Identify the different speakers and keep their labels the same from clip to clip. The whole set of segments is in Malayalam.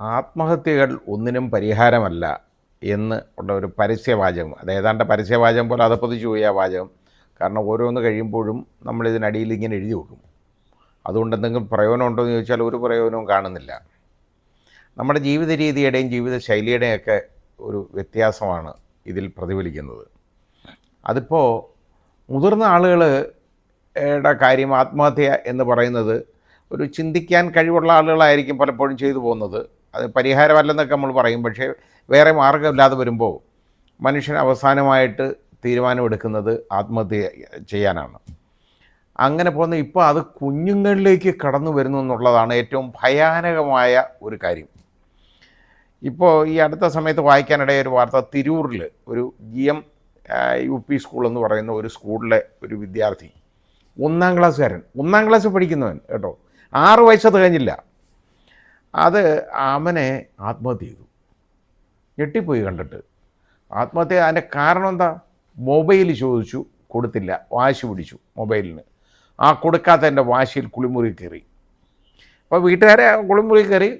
Speaker 1: ആത്മഹത്യകൾ ഒന്നിനും പരിഹാരമല്ല എന്ന് ഉള്ള ഒരു പരസ്യവാചകം, അത് ഏതാണ്ട് പരസ്യവാചകം പോലെ അതപ്പതിച്ചു പോയി ആ വാചകം. കാരണം ഓരോന്ന് കഴിയുമ്പോഴും നമ്മളിതിനടിയിൽ ഇങ്ങനെ എഴുതി വെക്കും. അതുകൊണ്ട് എന്തെങ്കിലും പ്രയോജനം ഉണ്ടോ എന്ന് ചോദിച്ചാൽ ഒരു പ്രയോജനവും കാണുന്നില്ല. നമ്മുടെ ജീവിത രീതിയുടെയും ജീവിത ശൈലിയുടെയൊക്കെ ഒരു വ്യത്യാസമാണ് ഇതിൽ പ്രതിഫലിക്കുന്നത്. അതിപ്പോൾ മുതിർന്ന ആളുകളുടെ കാര്യം ആത്മഹത്യ എന്ന് പറയുന്നത് ഒരു ചിന്തിക്കാൻ കഴിവുള്ള ആളുകളായിരിക്കും പലപ്പോഴും ചെയ്തു പോകുന്നത്. അത് പരിഹാരമല്ലെന്നൊക്കെ നമ്മൾ പറയും. പക്ഷേ വേറെ മാർഗ്ഗമില്ലാതെ വരുമ്പോൾ മനുഷ്യൻ അവസാനമായിട്ട് തീരുമാനമെടുക്കുന്നത് ആത്മഹത്യ ചെയ്യാനാണ്. അങ്ങനെ പോകുന്ന ഇപ്പോൾ അത് കുഞ്ഞുങ്ങളിലേക്ക് കടന്നു വരുന്നു എന്നുള്ളതാണ് ഏറ്റവും ഭയാനകമായ ഒരു കാര്യം. ഇപ്പോൾ ഈ അടുത്ത സമയത്ത് വായിക്കാനിടയ ഒരു വാർത്ത, തിരൂരിൽ ഒരു GM UP സ്കൂൾ എന്ന് പറയുന്ന ഒരു സ്കൂളിലെ ഒരു വിദ്യാർത്ഥി, 1ാം ക്ലാസ്സുകാരൻ, 1ാം ക്ലാസ് പഠിക്കുന്നവൻ കേട്ടോ, 6 വയസ്സ് തികഞ്ഞില്ല, അത് അവനെ ആത്മഹത്യ ചെയ്തു. ഞെട്ടിപ്പോയി കണ്ടിട്ട്. ആത്മഹത്യ അതിൻ്റെ കാരണം എന്താ? മൊബൈൽ ചോദിച്ചു, കൊടുത്തില്ല, വാശി പിടിച്ചു മൊബൈലിന്. ആ കൊടുക്കാത്തതിൻ്റെ വാശിയിൽ കുളിമുറി കയറി. അപ്പോൾ വീട്ടുകാരെ കുളിമുറി കയറി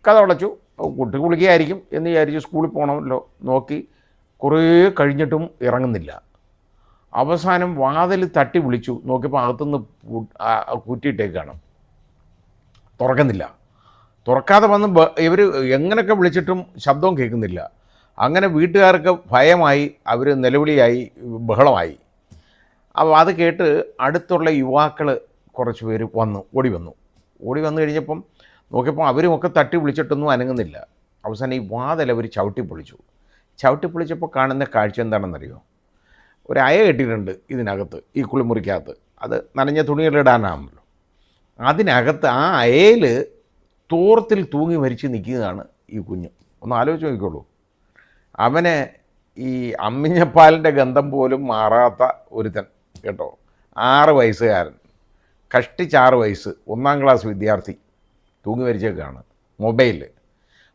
Speaker 1: കഥ അടച്ചു. കുട്ടി കുളിക്കുകയായിരിക്കും എന്ന് വിചാരിച്ച് സ്കൂളിൽ പോകണമല്ലോ നോക്കി. കുറേ കഴിഞ്ഞിട്ടും ഇറങ്ങുന്നില്ല. അവസാനം വാതിൽ തട്ടി വിളിച്ചു. നോക്കിയപ്പോൾ അകത്തുനിന്ന് കുറ്റിയിട്ടേക്കാണ്, തുറക്കുന്നില്ല. തുറക്കാതെ വന്ന് ഇവർ എങ്ങനെയൊക്കെ വിളിച്ചിട്ടും ശബ്ദവും കേൾക്കുന്നില്ല. അങ്ങനെ വീട്ടുകാർക്ക് ഭയമായി, അവർ നിലവിളിയായി, ബഹളമായി. അപ്പോൾ അത് കേട്ട് അടുത്തുള്ള യുവാക്കൾ കുറച്ച് പേര് ഓടി വന്നു കഴിഞ്ഞപ്പം നോക്കിയപ്പോൾ അവരുമൊക്കെ തട്ടി വിളിച്ചിട്ടൊന്നും അനങ്ങുന്നില്ല. അവസാനം ഈ വാതിൽ അവർ ചവിട്ടിപ്പൊളിച്ചപ്പോൾ കാണുന്ന കാഴ്ച എന്താണെന്നറിയോ? ഒരു അയ കെട്ടിയിട്ടുണ്ട് ഇതിനകത്ത്, ഈ കുളിമുറിക്കകത്ത്. അത് നനഞ്ഞ തുണികളിടാനാണല്ലോ. അതിനകത്ത് ആ അയയിൽ തോർത്തിൽ തൂങ്ങി മരിച്ച് നിൽക്കുന്നതാണ് ഈ കുഞ്ഞ്. ഒന്ന് ആലോചിച്ച് നോക്കിക്കോളൂ. അവനെ ഈ അമ്മിഞ്ഞപ്പാലിൻ്റെ ഗന്ധം പോലും മാറാത്ത ഒരുത്തൻ കേട്ടോ, 6 വയസ്സുകാരൻ, കഷ്ടിച്ച് 6 വയസ്സ്, 1ാം ക്ലാസ് വിദ്യാർത്ഥി തൂങ്ങി മരിച്ചേക്കാണ്.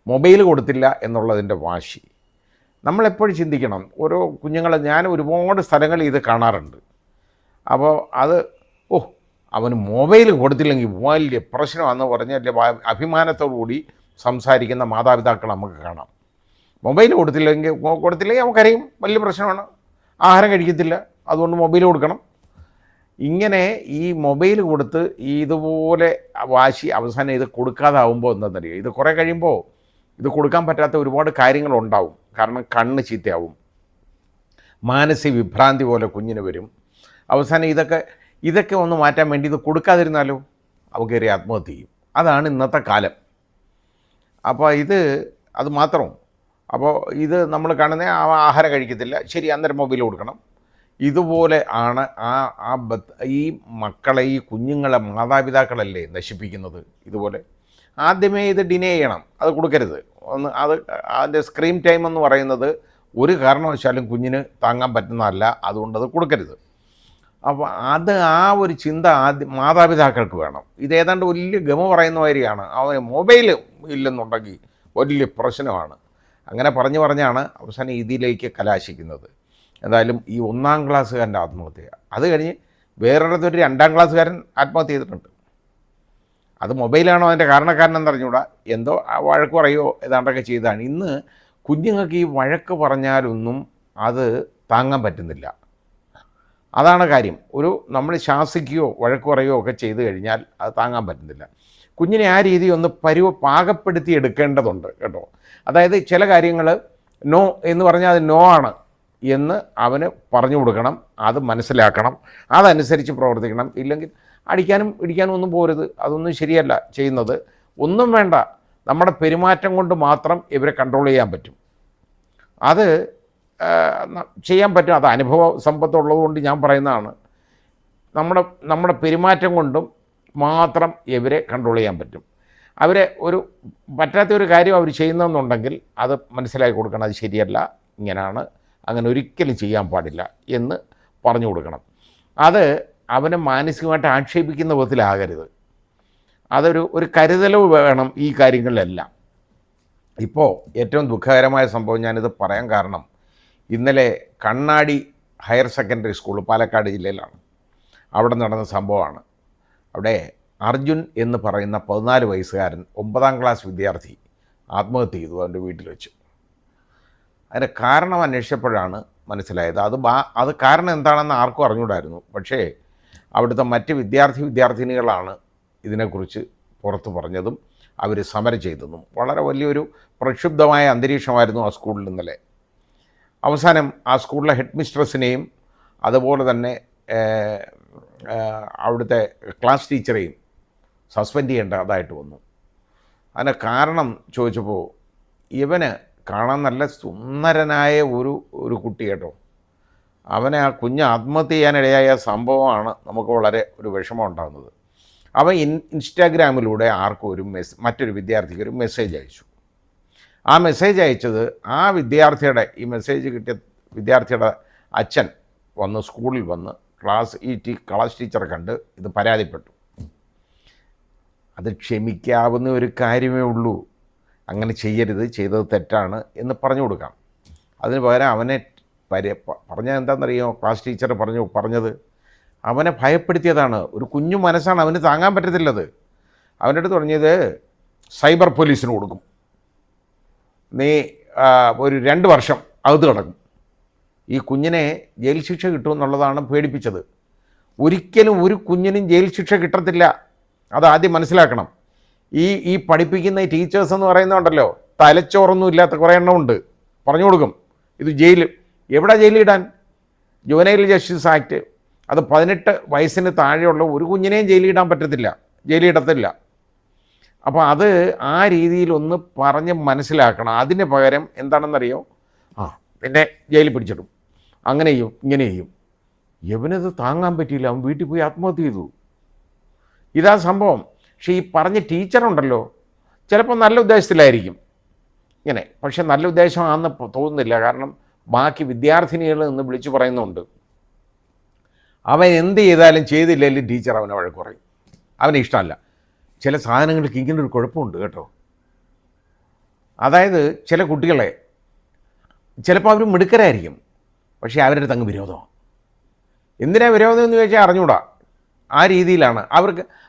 Speaker 1: മൊബൈൽ കൊടുത്തില്ല എന്നുള്ളതിൻ്റെ വാശി. നമ്മളെപ്പോഴും ചിന്തിക്കണം, ഓരോ കുഞ്ഞുങ്ങളെ ഞാൻ ഒരുപാട് സ്ഥലങ്ങളിൽ ഇത് കാണാറുണ്ട്. അപ്പോൾ അത് അവന് മൊബൈൽ കൊടുത്തില്ലെങ്കിൽ വലിയ പ്രശ്നമാണെന്ന് പറഞ്ഞ് അഭിമാനത്തോടു കൂടി സംസാരിക്കുന്ന മാതാപിതാക്കൾ നമുക്ക് കാണാം. മൊബൈൽ കൊടുത്തില്ലെങ്കിൽ നമുക്കറിയും വലിയ പ്രശ്നമാണ്, ആഹാരം കഴിക്കത്തില്ല, അതുകൊണ്ട് മൊബൈൽ കൊടുക്കണം. ഇങ്ങനെ ഈ മൊബൈൽ കൊടുത്ത് ഇതുപോലെ വാശി അവസാനം ഇത് കൊടുക്കാതാവുമ്പോൾ എന്താണെന്നറിയുക, ഇത് കുറേ കഴിയുമ്പോൾ ഇത് കൊടുക്കാൻ പറ്റാത്ത ഒരുപാട് കാര്യങ്ങളുണ്ടാവും. കാരണം കണ്ണ് ചീത്തയാവും, മാനസിക വിഭ്രാന്തി പോലെ കുഞ്ഞിന് വരും. അവസാനം ഇതൊക്കെ ഒന്ന് മാറ്റാൻ വേണ്ടി ഇത് കൊടുക്കാതിരുന്നാലോ അവ കയറി ആത്മഹത്യ ചെയ്യും. അതാണ് ഇന്നത്തെ കാലം. അപ്പോൾ അത് മാത്രം. അപ്പോൾ ഇത് നമ്മൾ കാണുന്ന ആഹാരം കഴിക്കത്തില്ല, ശരി, അന്നേരം മൊബൈൽ കൊടുക്കണം. ഇതുപോലെ ആണ് ഈ മക്കളെ, ഈ കുഞ്ഞുങ്ങളെ മാതാപിതാക്കളല്ലേ നശിപ്പിക്കുന്നത്. ഇതുപോലെ ആദ്യമേ ഇത് ഡിനേ ചെയ്യണം, അത് കൊടുക്കരുത്. അതിൻ്റെ സ്ക്രീൻ ടൈം എന്ന് പറയുന്നത് ഒരു കാരണവശാലും കുഞ്ഞിന് താങ്ങാൻ പറ്റുന്നതല്ല, അതുകൊണ്ട് അത് കൊടുക്കരുത്. അപ്പോൾ ആ ഒരു ചിന്ത മാതാപിതാക്കൾക്ക് വേണം. ഇതേതാണ്ട് വലിയ ഗമ പറയുന്ന മാതിരിയാണ്. അവന് മൊബൈൽ ഇല്ലെന്നുണ്ടെങ്കിൽ വലിയ പ്രശ്നമാണ്. അങ്ങനെ പറഞ്ഞാണ് അവസാനം ഇതിലേക്ക് കലാശിക്കുന്നത്. എന്തായാലും ഈ 1ാം ക്ലാസ്സുകാരൻ്റെ ആത്മഹത്യ, അത് കഴിഞ്ഞ് വേറൊരിടത്തൊരു 2ാം ക്ലാസ്സുകാരൻ ആത്മഹത്യ ചെയ്തിട്ടുണ്ട്. അത് മൊബൈലാണോ അതിൻ്റെ കാരണക്കാരനെന്ന് അറിഞ്ഞൂടാ, എന്തോ വഴക്ക് പറയുകയോ ഏതാണ്ടൊക്കെ ചെയ്താണ്. ഇന്ന് കുഞ്ഞുങ്ങൾക്ക് ഈ വഴക്ക് പറഞ്ഞാലൊന്നും അത് താങ്ങാൻ പറ്റുന്നില്ല. അതാണ് കാര്യം. നമ്മൾ ശാസിക്കുകയോ വഴക്ക് പറയുകയോ ഒക്കെ ചെയ്തു കഴിഞ്ഞാൽ അത് താങ്ങാൻ പറ്റുന്നില്ല. കുഞ്ഞിനെ ആ രീതി ഒന്ന് പാകപ്പെടുത്തി എടുക്കേണ്ടതുണ്ട് കേട്ടോ. അതായത് ചില കാര്യങ്ങൾ നോ എന്ന് പറഞ്ഞാൽ അത് നോ ആണ് എന്ന് അവന് പറഞ്ഞു കൊടുക്കണം, അത് മനസ്സിലാക്കണം, അതനുസരിച്ച് പ്രവർത്തിക്കണം. ഇല്ലെങ്കിൽ അടിക്കാനും ഇടിക്കാനും ഒന്നും പോരുത്, അതൊന്നും ശരിയല്ല ചെയ്യുന്നത്. ഒന്നും വേണ്ട, നമ്മുടെ പെരുമാറ്റം കൊണ്ട് മാത്രം ഇവരെ കൺട്രോൾ ചെയ്യാൻ പറ്റും. അത് ചെയ്യാൻ പറ്റും. അത് അനുഭവ സമ്പത്തുള്ളതുകൊണ്ട് ഞാൻ പറയുന്നതാണ്. നമ്മുടെ പെരുമാറ്റം കൊണ്ടും മാത്രം ഇവരെ കൺട്രോൾ ചെയ്യാൻ പറ്റും. അവരെ പറ്റാത്തൊരു കാര്യം അവർ ചെയ്യുന്നതെന്നുണ്ടെങ്കിൽ അത് മനസ്സിലാക്കി കൊടുക്കണം, അത് ശരിയല്ല, ഇങ്ങനെയാണ്, അങ്ങനെ ഒരിക്കലും ചെയ്യാൻ പാടില്ല എന്ന് പറഞ്ഞു കൊടുക്കണം. അത് അവനെ മാനസികമായിട്ട് ആക്ഷേപിക്കുന്ന വിധത്തിലാകരുത്. ഒരു കരുതലവ് വേണം ഈ കാര്യങ്ങളിലെല്ലാം. ഇപ്പോൾ ഏറ്റവും ദുഃഖകരമായ സംഭവം ഞാനിത് പറയാൻ കാരണം, ഇന്നലെ കണ്ണാടി ഹയർ സെക്കൻഡറി സ്കൂൾ പാലക്കാട് ജില്ലയിലാണ്. അവിടെ നടന്ന സംഭവമാണ്. അവിടെ അർജുൻ എന്ന് പറയുന്ന 14 വയസ്സുകാരൻ 9ാം ക്ലാസ് വിദ്യാർത്ഥി ആത്മഹത്യ ചെയ്തു അവൻ്റെ വീട്ടിൽ വെച്ച്. അതിൻ്റെ കാരണം അന്വേഷിച്ചപ്പോഴാണ് മനസ്സിലായത്. അത് കാരണം എന്താണെന്ന് ആർക്കും അറിഞ്ഞൂടായിരുന്നു. പക്ഷേ അവിടുത്തെ മറ്റ് വിദ്യാർത്ഥിനികളാണ് ഇതിനെക്കുറിച്ച് പുറത്ത് പറഞ്ഞതും അവർ സമരം ചെയ്തതും. വളരെ വലിയൊരു പ്രക്ഷുബ്ധമായ അന്തരീക്ഷമായിരുന്നു ആ സ്കൂളിൽ ഇന്നലെ. അവസാനം ആ സ്കൂളിലെ ഹെഡ് മിസ്ട്രസിനെയും അതുപോലെ തന്നെ അവിടുത്തെ ക്ലാസ് ടീച്ചറെയും സസ്പെൻഡ് ചെയ്യേണ്ടതായിട്ട് വന്നു. അതിന് കാരണം ചോദിച്ചപ്പോൾ ഇവന് കാണാൻ നല്ല സുന്ദരനായ ഒരു കുട്ടി കേട്ടോ, അവനെ ആ കുഞ്ഞ് ആത്മഹത്യ ചെയ്യാനിടയായ സംഭവമാണ് നമുക്ക് വളരെ ഒരു വിഷമം ഉണ്ടാകുന്നത്. അവൻ ഇൻസ്റ്റാഗ്രാമിലൂടെ ആർക്കും മറ്റൊരു വിദ്യാർത്ഥിക്ക് ഒരു മെസ്സേജ് അയച്ചു. ആ മെസ്സേജ് അയച്ചത് ആ വിദ്യാർത്ഥിയുടെ, ഈ മെസ്സേജ് കിട്ടിയ വിദ്യാർത്ഥിയുടെ അച്ഛൻ വന്ന് സ്കൂളിൽ വന്ന് ക്ലാസ് ടീച്ചറെ കണ്ട് ഇത് പരാതിപ്പെട്ടു. അത് ക്ഷമിക്കാവുന്ന ഒരു കാര്യമേ ഉള്ളൂ, അങ്ങനെ ചെയ്യരുത്, ചെയ്തത് തെറ്റാണ് എന്ന് പറഞ്ഞു കൊടുക്കാം. അതിന് പകരം അവനെ പറഞ്ഞത് എന്താണെന്നറിയോ? ക്ലാസ് ടീച്ചർ പറഞ്ഞത് അവനെ ഭയപ്പെടുത്തിയതാണ്. ഒരു കുഞ്ഞു മനസ്സാണ്, അവന് താങ്ങാൻ പറ്റത്തില്ലത്. അവൻ്റെ അടുത്ത് പറഞ്ഞത് സൈബർ പോലീസിന് കൊടുക്കും, നീ ഒരു 2 വർഷം അകത്ത് കിടക്കും, ഈ കുഞ്ഞിനെ ജയിൽ ശിക്ഷ കിട്ടുമെന്നുള്ളതാണ് പേടിപ്പിച്ചത്. ഒരിക്കലും ഒരു കുഞ്ഞിനും ജയിൽ ശിക്ഷ കിട്ടത്തില്ല, അതാദ്യം മനസ്സിലാക്കണം. ഈ പഠിപ്പിക്കുന്ന ഈ ടീച്ചേഴ്സ് എന്ന് പറയുന്നുണ്ടല്ലോ, തലച്ചോറൊന്നും ഇല്ലാത്ത കുറേ എണ്ണമുണ്ട്. പറഞ്ഞു കൊടുക്കും ഇത് എവിടെ ജയിലിടാൻ? ജുവനൈൽ ജസ്റ്റിസ് ആക്ട്, അത് 18 വയസ്സിന് താഴെയുള്ള ഒരു കുഞ്ഞിനെയും ജയിലിടാൻ പറ്റത്തില്ല, ജയിലിടത്തില്ല. അപ്പോൾ അത് ആ രീതിയിലൊന്ന് പറഞ്ഞ് മനസ്സിലാക്കണം. അതിന് പകരം എന്താണെന്നറിയോ, പിന്നെ ജയിലിൽ പിടിച്ചിടും, അങ്ങനെ ചെയ്യും ഇങ്ങനെ ചെയ്യും. യവനത് താങ്ങാൻ പറ്റിയില്ല, അവൻ വീട്ടിൽ പോയി ആത്മഹത്യ ചെയ്തു. ഇതാ സംഭവം. പക്ഷേ ഈ പറഞ്ഞ ടീച്ചറുണ്ടല്ലോ, ചിലപ്പോൾ നല്ല ഉദ്ദേശത്തിലായിരിക്കും ഇങ്ങനെ, പക്ഷെ നല്ല ഉദ്ദേശമാണെന്ന് തോന്നുന്നില്ല. കാരണം ബാക്കി വിദ്യാർത്ഥിനികൾ നിന്ന് വിളിച്ചു പറയുന്നുണ്ട്, അവൻ എന്ത് ചെയ്താലും ചെയ്തില്ലെങ്കിലും ടീച്ചർ അവനെ വഴക്ക് പറയും, അവനെ ഇഷ്ടമല്ല. ചില സാധനങ്ങൾക്ക് ഇങ്ങനെ ഒരു കുഴപ്പമുണ്ട് കേട്ടോ. അതായത് ചില കുട്ടികളെ ചിലപ്പോൾ അവർ മിടുക്കരായിരിക്കും, പക്ഷേ അവരുടെ അടുത്ത് അങ്ങ് വിരോധമാണ്. എന്തിനാ വിരോധം എന്ന് ചോദിച്ചാൽ അറിഞ്ഞൂടാ. ആ രീതിയിലാണ്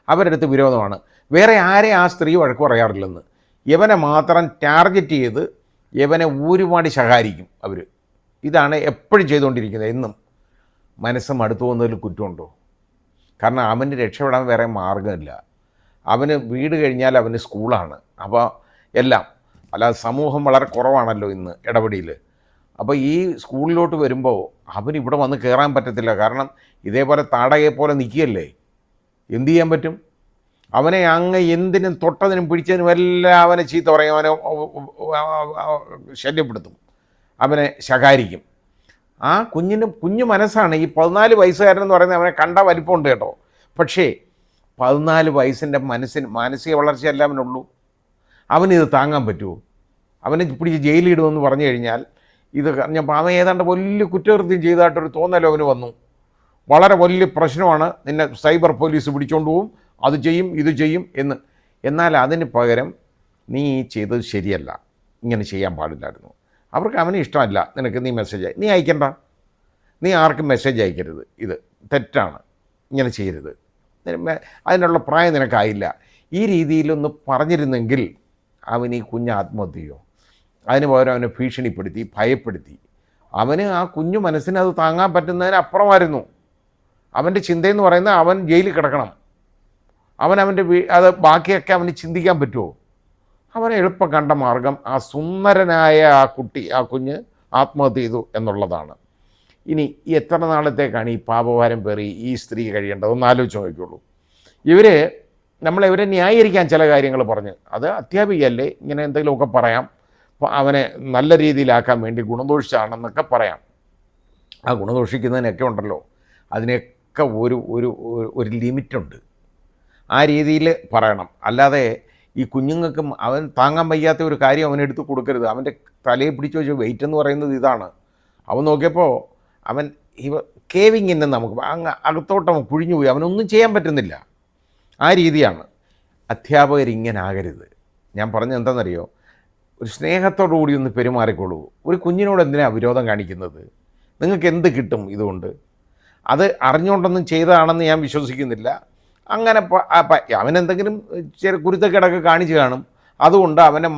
Speaker 1: അവരുടെ അടുത്ത് വിരോധമാണ്. വേറെ ആരെയും ആ സ്ത്രീ വഴക്ക് പറയാറില്ലെന്ന്. ഇവനെ മാത്രം ടാർഗറ്റ് ചെയ്ത് ഇവനെ ഒരുപാട് ശകാരിക്കും അവർ. ഇതാണ് എപ്പോഴും ചെയ്തുകൊണ്ടിരിക്കുന്നത്. എന്നും മനസ്സ് മടുത്തു പോകുന്നതിൽ കുറ്റമുണ്ടോ? കാരണം അവന് രക്ഷപ്പെടാൻ വേറെ മാർഗ്ഗമില്ല. അവന് വീട് കഴിഞ്ഞാൽ അവന് സ്കൂളാണ്, അപ്പോൾ എല്ലാം. അല്ലാതെ സമൂഹം വളരെ കുറവാണല്ലോ ഇന്ന് ഇടപെടിയിൽ. അപ്പോൾ ഈ സ്കൂളിലോട്ട് വരുമ്പോൾ അവന് ഇവിടെ വന്ന് കയറാൻ പറ്റത്തില്ല. കാരണം ഇതേപോലെ താടകയെ പോലെ നിൽക്കുകയല്ലേ, എന്തു ചെയ്യാൻ പറ്റും? അവനെ അങ്ങ് എന്തിനും തൊട്ടതിനും പിടിച്ചതിനും എല്ലാം അവനെ ചീത്ത പറയും, അവനെ ശല്യപ്പെടുത്തും, അവനെ ശകാരിക്കും. ആ കുഞ്ഞു മനസ്സാണ്. ഈ 14 വയസ്സുകാരനെന്ന് പറയുന്നത് അവനെ കണ്ട വലിപ്പമുണ്ട് കേട്ടോ, പക്ഷേ 14 വയസ്സിൻ്റെ മാനസിക വളർച്ചയല്ല അവനുള്ളൂ. അവനിത് താങ്ങാൻ പറ്റുമോ? അവനെ പിടിച്ച് ജയിലിടുമെന്ന് പറഞ്ഞു കഴിഞ്ഞാൽ ഇത് പറഞ്ഞപ്പോൾ അവൻ ഏതാണ്ട് വലിയ കുറ്റകൃത്യം ചെയ്തതായിട്ടൊരു തോന്നലോ അവന് വന്നു. വളരെ വലിയ പ്രശ്നമാണ്, നിന്നെ സൈബർ പോലീസ് പിടിച്ചുകൊണ്ട് പോവും, അത് ചെയ്യും ഇത് ചെയ്യും എന്ന്. എന്നാൽ അതിന് പകരം നീ ചെയ്തത് ശരിയല്ല, ഇങ്ങനെ ചെയ്യാൻ പാടില്ലായിരുന്നു. അവർക്ക് അവന് ഇഷ്ടമല്ല നിനക്ക്, നീ അയക്കണ്ട, നീ ആർക്കും മെസ്സേജ് അയക്കരുത്, ഇത് തെറ്റാണ്, ഇങ്ങനെ ചെയ്യരുത്, അതിനുള്ള പ്രായം നിനക്കായില്ല. ഈ രീതിയിലൊന്ന് പറഞ്ഞിരുന്നെങ്കിൽ അവൻ ഈ കുഞ്ഞ് ആത്മഹത്യ ചെയ്യോ? അതിന് പകരം അവനെ ഭീഷണിപ്പെടുത്തി, ഭയപ്പെടുത്തി. അവന് ആ കുഞ്ഞു മനസ്സിന് അത് താങ്ങാൻ പറ്റുന്നതിനപ്പുറമായിരുന്നു. അവൻ്റെ ചിന്തയെന്ന് പറയുന്നത് അവൻ ജയിലിൽ കിടക്കണം, അവൻ്റെ അത് ബാക്കിയൊക്കെ അവന് ചിന്തിക്കാൻ പറ്റുമോ? അവനെ എളുപ്പം കണ്ട മാർഗം ആ സുന്ദരനായ ആ കുഞ്ഞ് ആത്മഹത്യ ചെയ്തു എന്നുള്ളതാണ്. ഇനി എത്ര നാളത്തേക്കാണ് ഈ പാപഭാരം പേറി ഈ സ്ത്രീ കഴിയേണ്ടത്? ഒന്ന് ആലോചിച്ച് നോക്കിക്കോളൂ. ഇവരെ ന്യായീകരിക്കാൻ ചില കാര്യങ്ങൾ പറഞ്ഞ്, അത് അധ്യാപികയല്ലേ, ഇങ്ങനെ എന്തെങ്കിലുമൊക്കെ പറയാം, അവനെ നല്ല രീതിയിലാക്കാൻ വേണ്ടി ഗുണദോഷിച്ചാണെന്നൊക്കെ പറയാം. ആ ഗുണദോഷിക്കുന്നതിനൊക്കെ ഉണ്ടല്ലോ, അതിനൊക്കെ ഒരു ലിമിറ്റുണ്ട്. ആ രീതിയിൽ പറയണം. അല്ലാതെ ഈ കുഞ്ഞുങ്ങൾക്കും അവൻ താങ്ങാൻ വയ്യാത്ത ഒരു കാര്യം അവനെടുത്ത് കൊടുക്കരുത്. അവൻ്റെ തലയെ പിടിച്ച് വെച്ച് വെയിറ്റ് എന്ന് പറയുന്നത് ഇതാണ്. അവൻ നോക്കിയപ്പോൾ അവൻ കേവിങ് ഇന്ന് നമുക്ക് അകത്തോട്ടം കുഴിഞ്ഞു പോയി, അവനൊന്നും ചെയ്യാൻ പറ്റുന്നില്ല. ആ രീതിയാണ്. അധ്യാപകരിങ്ങനെ ആകരുത്. ഞാൻ പറഞ്ഞത് എന്താണെന്നറിയോ, ഒരു സ്നേഹത്തോടു കൂടി ഒന്ന് പെരുമാറിക്കോളൂ. ഒരു കുഞ്ഞിനോട് എന്തിനാണ് വിരോധം കാണിക്കുന്നത്? നിങ്ങൾക്ക് എന്ത് കിട്ടും ഇതുകൊണ്ട്? അത് അറിഞ്ഞുകൊണ്ടൊന്നും ചെയ്തതാണെന്ന് ഞാൻ വിശ്വസിക്കുന്നില്ല. അങ്ങനെ അവനെന്തെങ്കിലും കുരുത്തക്കേടൊക്കെ കാണിച്ച് കാണും, അതുകൊണ്ട് അവൻ്റെ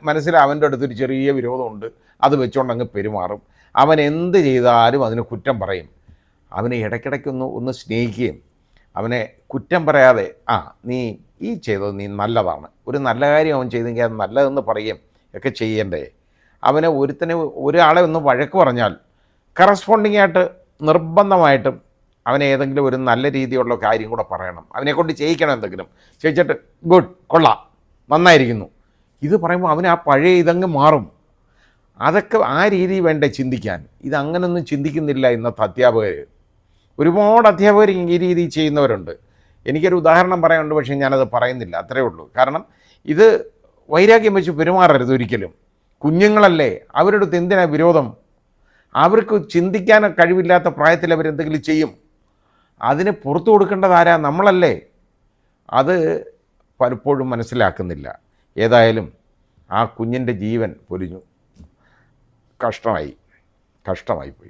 Speaker 1: മനസ്സിൽ അവൻ്റെ അടുത്തൊരു ചെറിയ വിരോധമുണ്ട്. അത് വെച്ചുകൊണ്ട് അങ്ങ് പെരുമാറും. അവൻ എന്ത് ചെയ്താലും അതിന് കുറ്റം പറയും. അവനെ ഇടയ്ക്കിടയ്ക്കൊന്ന് സ്നേഹിക്കുകയും അവനെ കുറ്റം പറയാതെ നീ ഈ ചെയ്തത് നീ നല്ലതാണ്, ഒരു നല്ല കാര്യം അവൻ ചെയ്തെങ്കിൽ അത് നല്ലതെന്ന് പറയുകയും ഒക്കെ ചെയ്യണ്ടേ. അവനെ ഒരാളെ ഒന്ന് വഴക്ക് പറഞ്ഞാൽ കറസ്പോണ്ടിങ് ആയിട്ട് നിർബന്ധമായിട്ടും അവനെ ഏതെങ്കിലും ഒരു നല്ല രീതിയിലുള്ള കാര്യം കൂടെ പറയണം, അവനെക്കൊണ്ട് ചെയ്യിക്കണം. എന്തെങ്കിലും ചെയ്യിച്ചിട്ട് ഗുഡ്, കൊള്ളാം, നന്നായിരിക്കുന്നു, ഇത് പറയുമ്പോൾ അവന് ആ പഴയ ഇതങ്ങ് മാറും. അതൊക്കെ ആ രീതി വേണ്ടേ ചിന്തിക്കാൻ. ഇതങ്ങനൊന്നും ചിന്തിക്കുന്നില്ല ഇന്നത്തെ അധ്യാപകർ. ഒരുപാട് അധ്യാപകർ ഈ രീതി ചെയ്യുന്നവരുണ്ട്. എനിക്കൊരു ഉദാഹരണം പറയാനുണ്ട്, പക്ഷേ ഞാനത് പറയുന്നില്ല, അത്രയേ ഉള്ളൂ. കാരണം ഇത് വൈരാഗ്യം വെച്ച് പെരുമാറരുത് ഒരിക്കലും. കുഞ്ഞുങ്ങളല്ലേ, അവരുടെ അടുത്ത് എന്തിനാ വിരോധം? അവർക്ക് ചിന്തിക്കാൻ കഴിവില്ലാത്ത പ്രായത്തിൽ അവരെന്തെങ്കിലും ചെയ്യും. അതിന് പുറത്തു കൊടുക്കേണ്ടത് ആരാ? നമ്മളല്ലേ. അത് പലപ്പോഴും മനസ്സിലാക്കുന്നില്ല. ഏതായാലും ആ കുഞ്ഞിൻ്റെ ജീവൻ പൊലിഞ്ഞു. കഷ്ടമായി പോയി.